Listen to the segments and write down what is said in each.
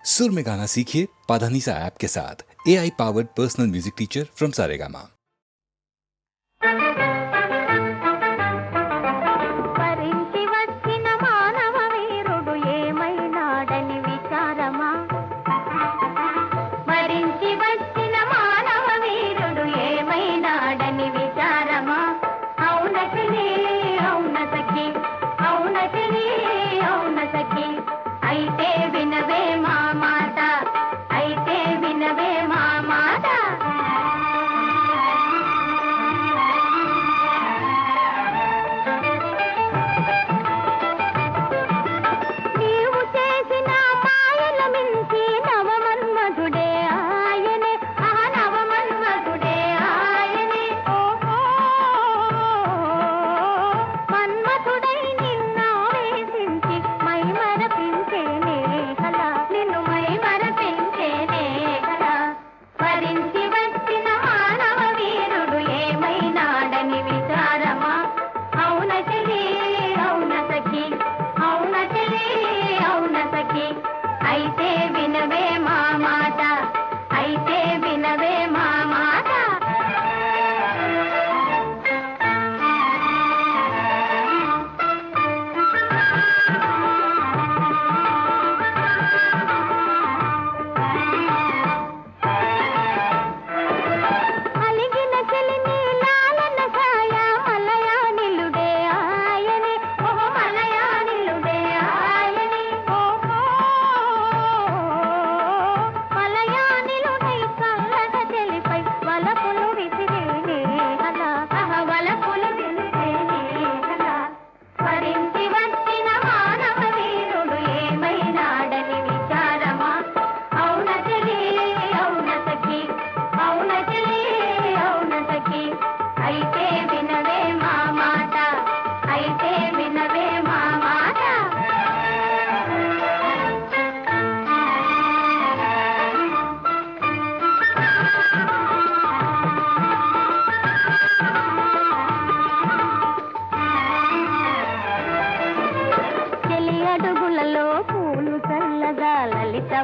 सुर में गाना सीखिए पाधानीसा ऐप के साथ। AI powered personal music teacher from Saregama.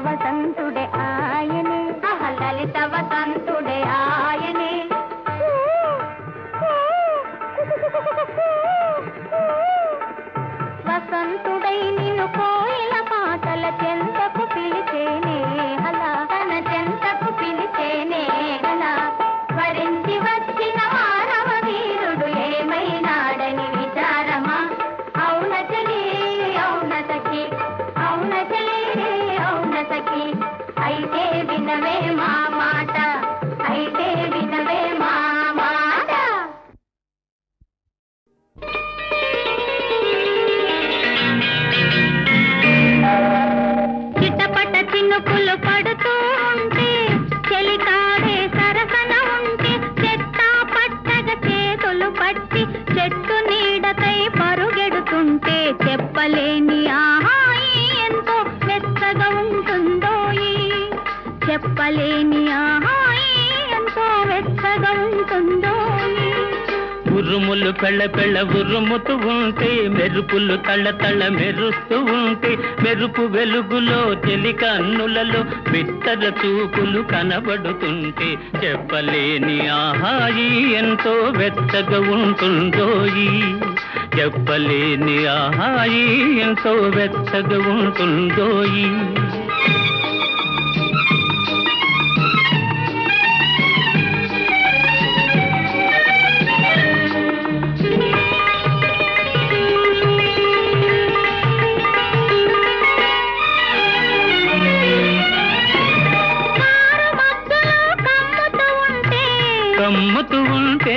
వసంతుడే ఆయనే లలిత వసంతుడే ఆయనే వసంతుడై నిన్ను కోయిల పాటల చెంతకు పిలిచేనే హలా తన చెంతకు పిలిచేనే హలా వరించి వచ్చిన మానవ వీరుడు ఏమైనాడని విచారమా అవున చలి అవున సఖి అవున చలి అయితే వినవే మా మాట అయితే వినవే మా మాట చిటపట చినుకులు పడుతూ ఉంటే చెలికాడే సరసన ఉంటే చెట్టా పట్టగ చేతులు పట్టి చెట్టు నీడకై పరుగెడుతుంటే చెప్పలేని ఆహాయి ఎంతో వెచ్చగా ఉంటుందో చెప్పలేని ఆహాయి ఎంతో వెచ్చగా ఉంటుందో ఉరుములు పెళ్ళ పెళ్ళ ఉరుముతూ ఉంటే మెరుపులు తళ్ళ తళ్ళ మెరుస్తూ ఉంటే మెరుపు వెలుగులో చెలి కన్నులలో బిత్తర చూపులు కనబడుతుంటే చెప్పలేని ఆహాయి ఎంతో వెచ్చగా ఉంటుందోయి చెప్పలేని ఆహాయి ఎంతో వెచ్చగా ఉంటుందోయి కమ్ముతూ ఉంటే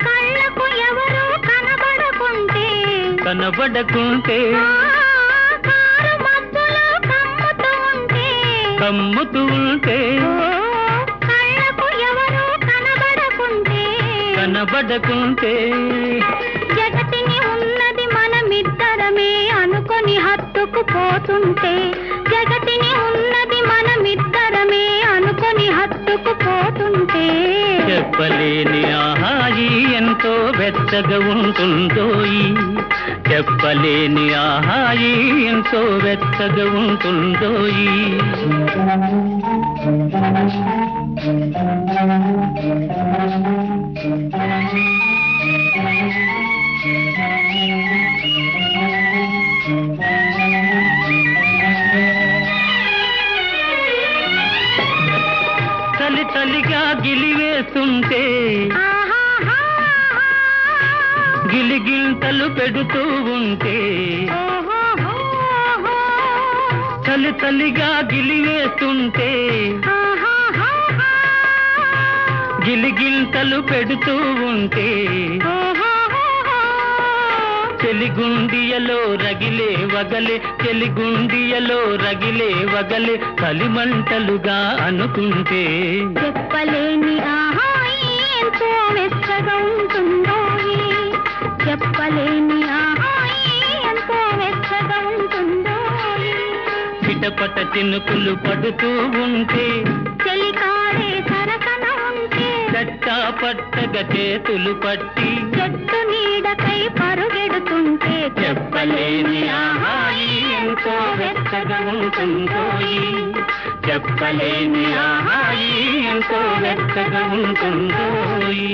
కళ్ళకు ఎవరు కనబడకుంటే కమ్ముతూ ఉంటే కళ్ళకు ఎవరు కనబడకుంటే జగతిని ఉన్నది మనమిద్దరమే అనుకొని హత్తుకుపోతుంటే జగతిని ఉన్నది మనమిద్దరమే అనుకొని హత్తుకుపోతుంటే చెప్పలేని ఆహాయి ఎంతో వెచ్చగా ఉంటుందోయి చెప్పలేని ఆహాయి ఎంతో వెచ్చగా ఉంటుందోయి. చలి చలిగా గిలివేస్తుంటే గిలిగింతలు పెడుతూ ఉంటే, చలి చలిగా గిలివేస్తుంటే గిలిగింతలు పెడుతూ ఉంటే, చెలిగుండియలో రగిలే వగలే, చెలిగుండియలో రగిలే వగలే కలిమంటలుగా అనుకుంటే, చెప్పలేని ఆహాయి ఎంతో వెచ్చగా ఉంటుందోయి. చెప్పలేని ఆహాయి ఎంతో వెచ్చగా ఉంటుందోయి. చిటపట చినుకులు పడుతూ ఉంటే, చెలికాడే సరసన ఉంటే, చట్టా పట్టగా చేతులు పట్టి చెట్టు నీడకై పరుగెడుతుంటే, చెప్పలేని ఆహాయి ఎంతో వెచ్చగా ఉంటుందోయి. చెప్పలేని ఆహాయి ఎంతో వెచ్చగా ఉంటుందోయి.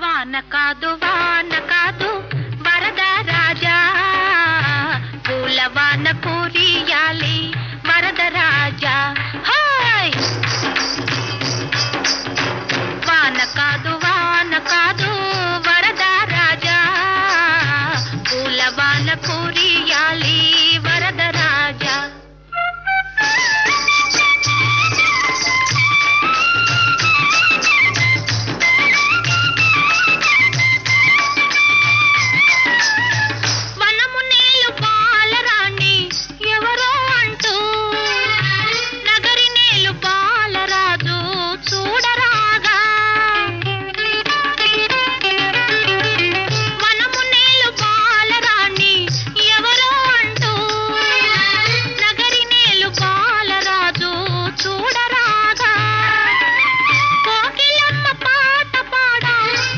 వాన కాదు వాన కాదు వరద రాజా, పూల వాన కురియాలి వరద రాజా. హాయ్ వాన కాదు వరద రాజా, పూల వాన కురియాలి వరద రాజా. వనము నేలు బాలరాణి ఎవరో అంటూ, నగరి నేలు బాలరాజు చూడరాగా. వనము నేలు బాలరాణి ఎవరో అంటూ, నగరి నేలు బాలరాజు చూడరాగా. కోకిలమ్మ పాట పాడా,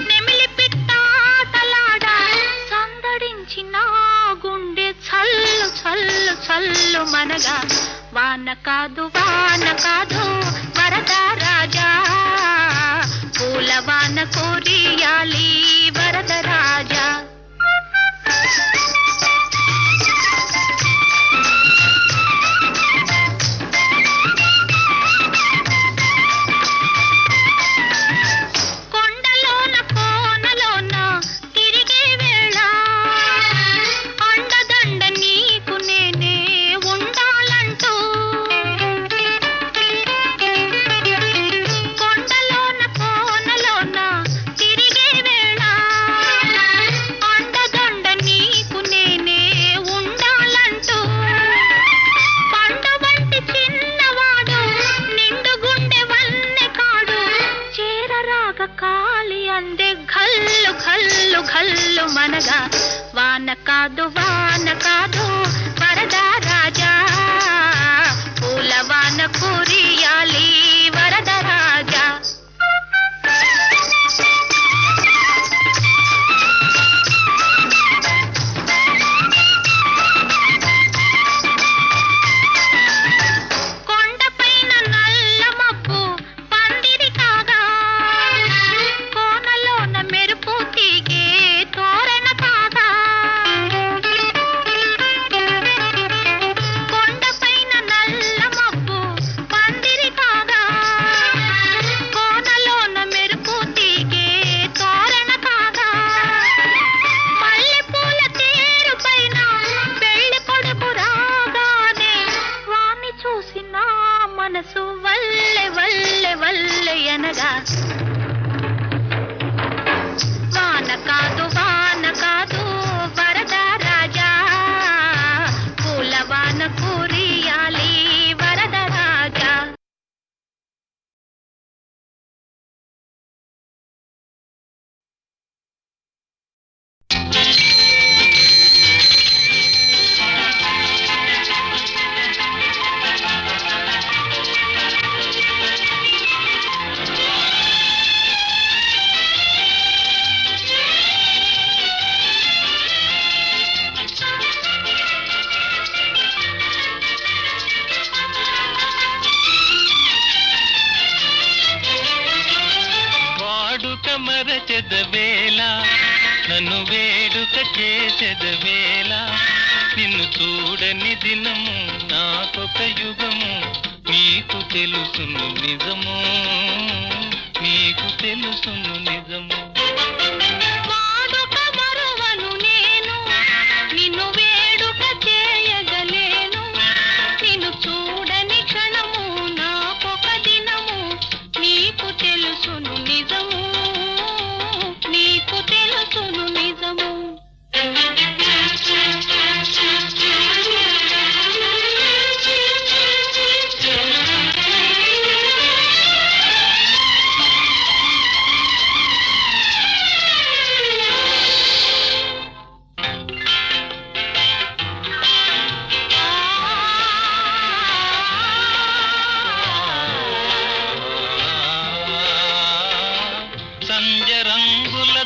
నెమిలి పిట్టాటలాడా, సందడించిన గుండె చల్లు చల్లు చల్లు మనగా. వాన కాదు వరద రాజా, పూల వాన కురియాలి వరద రాజా. కొండలోన కోనలోన తిరిగే వేళ, అండదండ నీకు నేనే ఉండాలంటూ. కొండలోన కోనలోన తిరిగే వేళ, అండదండ నీకు నేనే ఉండాలంటూ. పండు వంటి చిన్నవాడు నిండు గుండె వన్నె కాడు, చేరరాగ కాలి అందే ఘల్లు ఘల్లు ఘల్లు మనగా. వాన కాదు వరద రాజా, పూల వాన కురియాలి వరద రాజా. కొండపైన నల్ల మబ్బు పందిరి కాగా, కోనలోన మెరుపు తీగే తోరణ కాగా. కొండపైన నల్ల మబ్బు పందిరి కాగా, మరచెదవేళ నన్ను వేడుక చేసెదవేళ నిన్ను చూడని దినము నాకొక యుగము నీకు తెలుసును నిజము నీకు తెలుసును నిజము వాడుక మరువను నేను నిన్ను వేడుక చేయగలేను నిన్ను చూడని క్షణము నాకొక దినము నీకు తెలుసును నిజము నీకు తెలుసును నిజము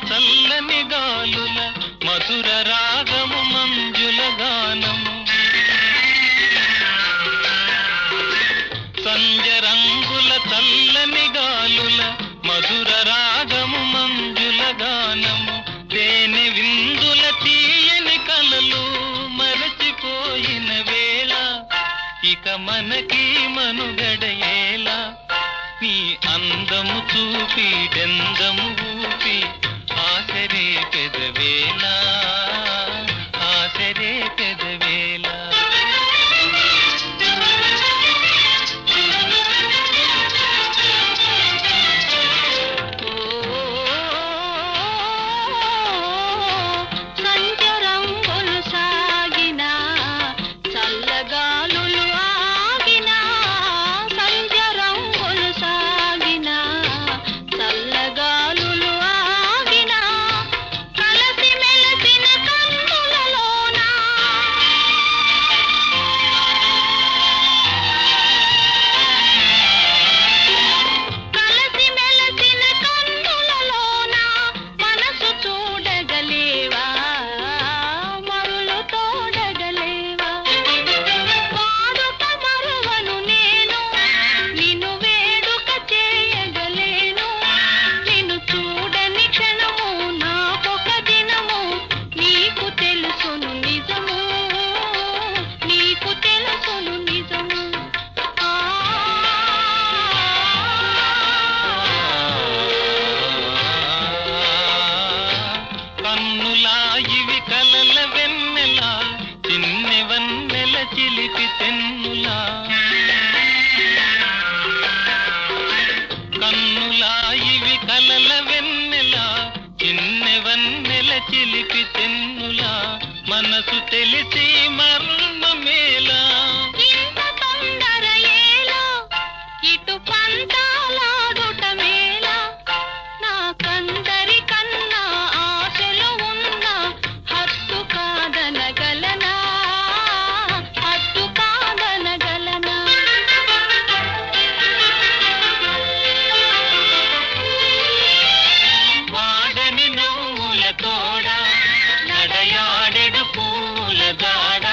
చల్లని గాలుల మధుర రాగము మంజుల గానము సంజరంగుల చల్లని గాలుల మధుర రాగము మంజుల గానము తేనె విందుల తీయని కలలు మరచిపోయిన వేళ ఇక మనకి మనుగడయేలా నీ అందము చూపి డెందము ఊపి ఆసరే పెదవేళ ఆసరే పెదవేళ సంజరంగులు సాగిన చల్లగాలులు ఆగిన సంజరంగులు సాగిన చల్లగాలులు ఆగిన కలసి మెలసిన కన్నులలోన కలసి మెలసిన కన్నులలోన మనసు చూడగలేవా మరులు తోడగలేవా వాడుక మరువను నేను నిన్ను వేడుక చేయగలేను నిన్ను చూడని క్షణము నాకొక దినము నీకు తెలుసును నిజము నీకు తెలుసును నిజము కన్నులా ఇవి కలల వెన్నెలా చిన్నె వన్నెల చిలిపి తెన్నులా కన్నులా ఇవి కలల వెన్నెలా చిన్నె వన్నెల చిలిపి తెన్నులా మనసు తెలిసి మర్మమేలా ఇంత తొందర ఏలా ఇటు పంతాలాడుట మేలా నాకందరి కన్నా ఆశలు ఉన్న హత్తు కాదనగలనా హత్తు కాదనగలనా వాడని నవ్వుల తోడ నడయాడెడు పూల దాడ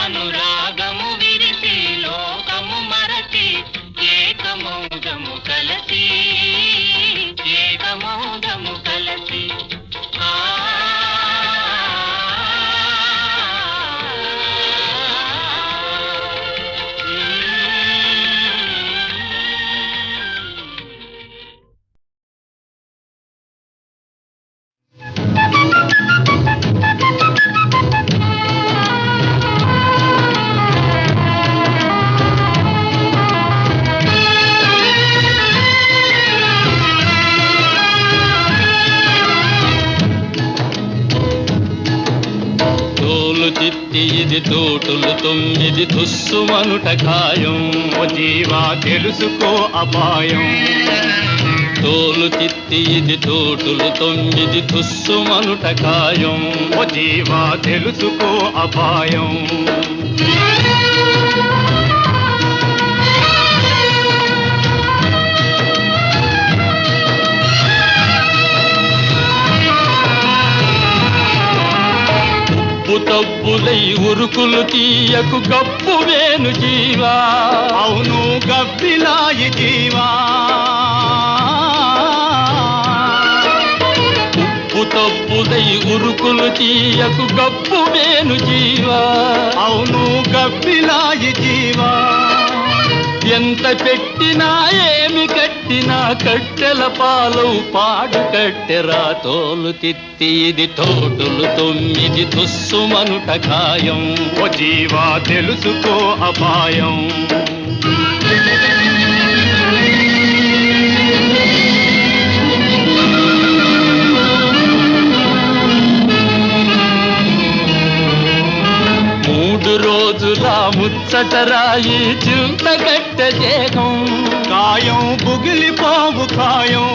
అనురాగము విరిసి లోకము మరచి ఏకమౌగము కలసి ఏకమౌగము కలసి ఆ తోలు చిత్తి ఇది తోటులు తొమ్మిది తుస్సుమనుట ఖాయం ఓ జీవా తెలుసుకో అపాయం తోలు చిత్తి ఇది తోటులు తొమ్మిది తుస్సుమనుట ఖాయం ఓ జీవా తెలుసుకో అపాయం ఉప్పు తబ్బులై ఉరుకులు తీయకు గప్పు వేను జీవా అవును గబ్బిలాయి జీవా తప్పుదై ఉరుకులు తీయకు గప్పు వేను జీవా. అవును గబ్బిలాయి జీవా. ఎంత పెట్టినా ఏమి కట్టినా కట్టెల పాలు పాడు కట్టెరా. తోలు తిత్తి ఇది తోటులు 9 తుస్సుమనుట ఖాయం. ఓ జీవా తెలుసుకో అపాయం. రోజుల ముచ్చటరాయి చింతగట్ట దేహం. కాయం బుగిలిపోవు ఖాయం.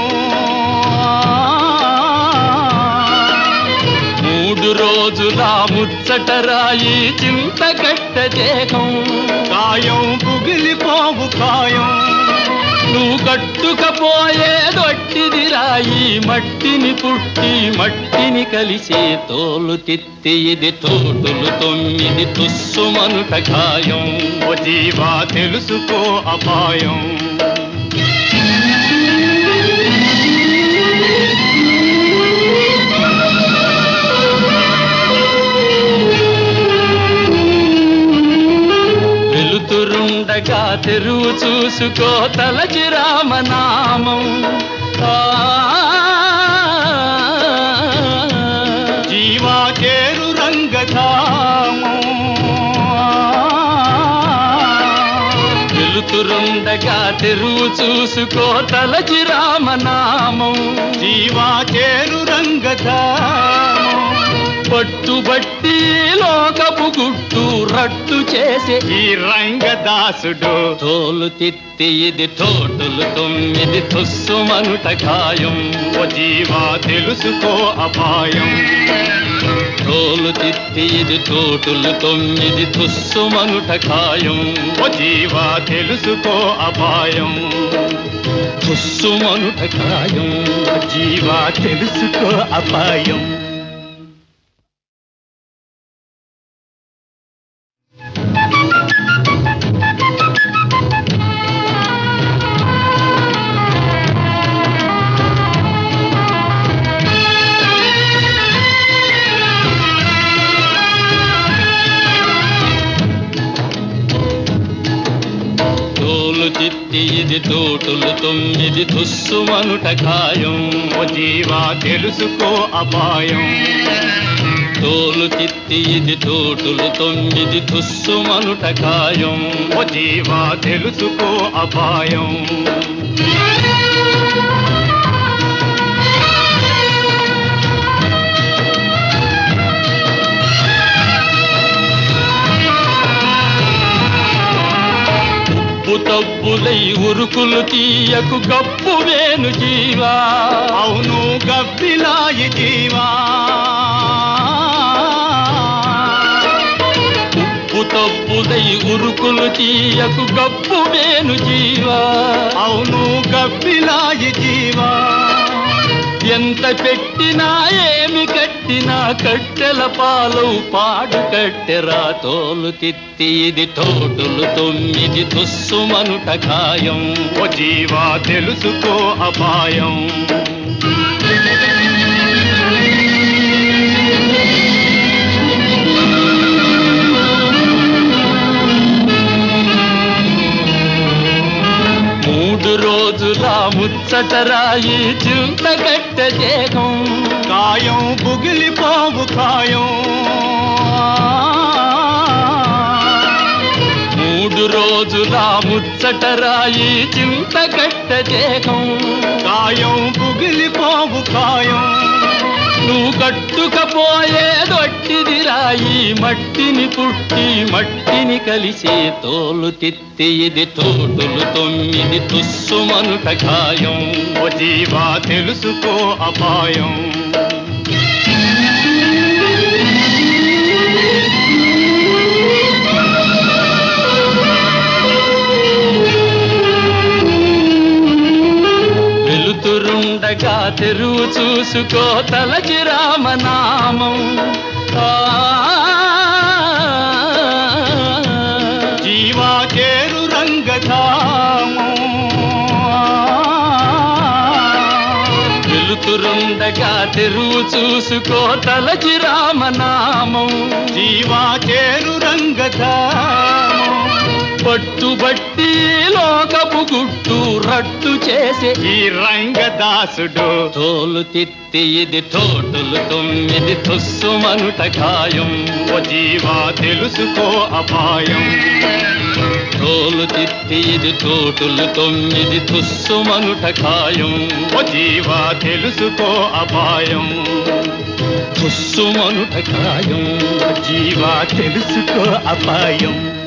3 రోజుల ముచ్చటరాయి చింతగట్ట దేహం. కాయం బుగిలిపోవు ఖాయం. నువ్వు కట్టుకపోయేదొట్టిది రాయి. మట్టిని పుట్టి మట్టిని కలిసే తోలు తిత్తి ఇది తోటులు 9 తుస్సుమనుట ఖాయం. ఓ జీవా తెలుసుకో అపాయం. వెలుతురుండగా తెరువు చూసుకో తలచి రామనామం. జీవా చేరు రంగధామం. వెలుతురుండగా తెరువు చూసుకో తలచి రామనామం. జీవా చేరు రంగధామం. పట్టుబట్టి లోకపు గుట్టు రట్టు చేసే ఈ రంగదాసుడు. తోలు తిత్తి ఇది తోటులు 9 తుస్సుమనుట ఖాయం. ఓ జీవా తెలుసుకో అపాయం. తోలు తిత్తి ఇది తోటులు 9 తుస్సుమనుట ఖాయం. ఓ జీవా తెలుసుకో అపాయం. తుస్సుమనుట ఖాయం. ఓ జీవా తెలుసుకో అపాయం. ఇది తోటులు 9 తుస్సుమనుట ఖాయం. ఓ జీవా తెలుసుకో అపాయం. తోలు తిత్తి ఇది తోటులు 9 తుస్సుమనుట ఖాయం. ఓ జీవా తెలుసుకో అపాయం. తప్పులై ఉరుకులు తీయకు గప్పు వేను జీవా. అవును గబ్బిలాయి జీవా. తప్పుదై ఉరుకులు తీయకు గప్పు వేను జీవా. అవును గబ్బిలాయి జీవా. ఎంత పెట్టినా ఏమి కట్టినా కట్టెల పాలు పాడు కట్టెరా. తోలు తిత్తి ఇది తోటులు 9 తుస్సుమనుట ఖాయం. ఓ జీవా తెలుసుకో అపాయం. రోజుల ముచ్చటరాయి చింతగట్ట దేహం. కాయం బుగిలిపోవు ఖాయం. 3 రోజుల ముచ్చటరాయి చింతగట్ట దేహం. కాయం బుగిలిపోవు ఖాయం. నువ్వు కట్టుకపోయేదొట్టిది రాయి. మట్టిని పుట్టి మట్టిని కలిసే తోలు తిత్తి ఇది తోటులు 9 తుస్సుమనుట ఖాయం. ఓ జీవా తెలుసుకో అపాయం. వెలుతురుండగా తెరువు చూసుకో తలచి రామనామం. జీవా చేరు రంగధామం. వెలుతురుండగా తెరువు చూసుకో తలచి రామనామం. జీవా చేరు రంగధామం. పట్టుబట్టి లోకపు గుట్టు రట్టు చేసే ఈ రంగదాసుడు తోలు తిత్తి ఇది తోటులు 9 తుస్సుమనుట ఖాయం. ఓ జీవా తెలుసుకో అపాయం. తోలు తిత్తి ఇది తోటులు 9 తుస్సుమనుట ఖాయం. ఓ జీవా తెలుసుకో అపాయం. తుస్సుమనుట ఖాయం. ఓ జీవా తెలుసుకో అపాయం.